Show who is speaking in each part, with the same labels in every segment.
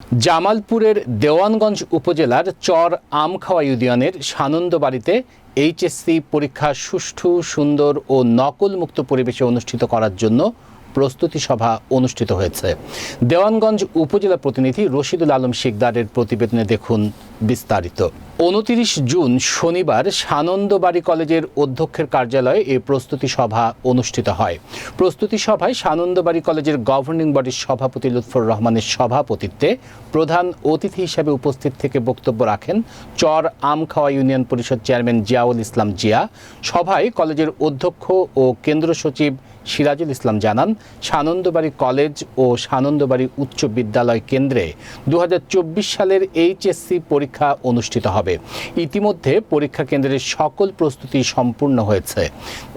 Speaker 1: জামালপুরের দেওয়ানগঞ্জ উপজেলার চর আমখাওয়া ইউনিয়নের সানন্দবাড়িতে এইচএসসি পরীক্ষা সুষ্ঠু, সুন্দর ও নকলমুক্ত পরিবেশে অনুষ্ঠিত করার জন্য প্রস্তুতি সভা অনুষ্ঠিত হয়েছে। দেওয়ানগঞ্জ উপজেলা প্রতিনিধি রশিদুল আলম শিকদারের প্রতিবেদনে দেখুন বিস্তারিত। 29 জুন শনিবার সানন্দবাড়ি কলেজের অধ্যক্ষের কার্যালয়ে এই প্রস্তুতি সভা অনুষ্ঠিত হয়। প্রস্তুতি সভায় সানন্দবাড়ি কলেজের গভর্নিং বডির সভাপতি লুৎফর রহমানের সভাপতিত্বে প্রধান অতিথি হিসেবে উপস্থিত থেকে বক্তব্য রাখেন চর আমখাওয়া ইউনিয়ন পরিষদ চেয়ারম্যান জিয়াউল ইসলাম জিয়া। সভায় কলেজের অধ্যক্ষ ও কেন্দ্র সচিব সিরাজুল ইসলাম জানান, সানন্দবাড়ি কলেজ ও সানন্দবাড়ি উচ্চ বিদ্যালয় কেন্দ্রে 2024 সালের এইচএসসি পরীক্ষা অনুষ্ঠিত হবে। ইতিমধ্যে পরীক্ষা কেন্দ্রের সকল প্রস্তুতি সম্পূর্ণ হয়েছে।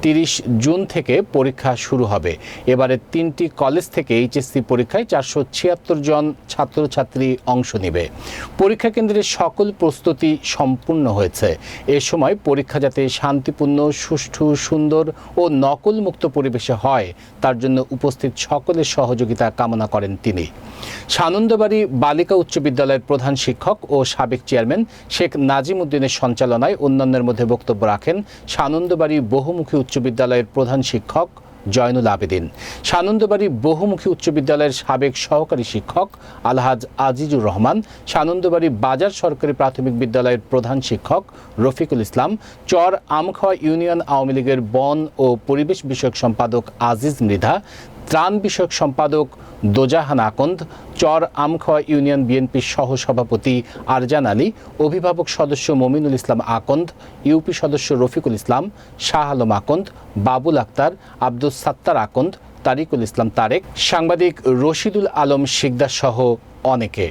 Speaker 1: 30 জুন থেকে পরীক্ষা শুরু হবে। এবারে 3টি কলেজ থেকে এইচএসসি পরীক্ষায় 476 জন ছাত্রছাত্রী অংশ নেবে। পরীক্ষা কেন্দ্রের সকল প্রস্তুতি সম্পূর্ণ হয়েছে। এ সময় পরীক্ষা যাতে শান্তিপূর্ণ, সুষ্ঠু, সুন্দর ও নকলমুক্ত পরিবেশে হয় তার জন্য উপস্থিত সকলের সহযোগিতা কামনা করেন তিনি। সানন্দবাড়ি বালিকা উচ্চ বিদ্যালয়ের প্রধান শিক্ষক ও সাবেক চেয়ারম্যান শেখ নাজিম উদ্দিনের সঞ্চালনায় অন্যান্যের মধ্যে বক্তব্য রাখেন সানন্দবাড়ি বহুমুখী উচ্চ বিদ্যালয়ের প্রধান শিক্ষক জয়নুল আবেদিন, সানন্দবাড়ি বহুমুখী উচ্চ বিদ্যালয়ের সাবেক সহকারী শিক্ষক আলহাজ আজিজুর রহমান, সানন্দবাড়ি বাজার সরকারি প্রাথমিক বিদ্যালয়ের প্রধান শিক্ষক রফিকুল ইসলাম, চর আমখাওয়া ইউনিয়ন আওয়ামী লীগের বন ও পরিবেশ বিষয়ক সম্পাদক আজিজ মৃধা, ত্রাণ বিষয়ক সম্পাদক দোজাহান আকন্দ, চর আমখাওয়া ইউনিয়ন বিএনপির সহসভাপতি আরজান আলী, অভিভাবক সদস্য মমিনুল ইসলাম আকন্দ, ইউপি সদস্য রফিকুল ইসলাম, শাহ আলম আকন্দ, বাবুল আক্তার, আব্দুস সাত্তার আকন্দ, তারিকুল ইসলাম তারেক, সাংবাদিক রশিদুল আলম শিকদার সহ অনেকে।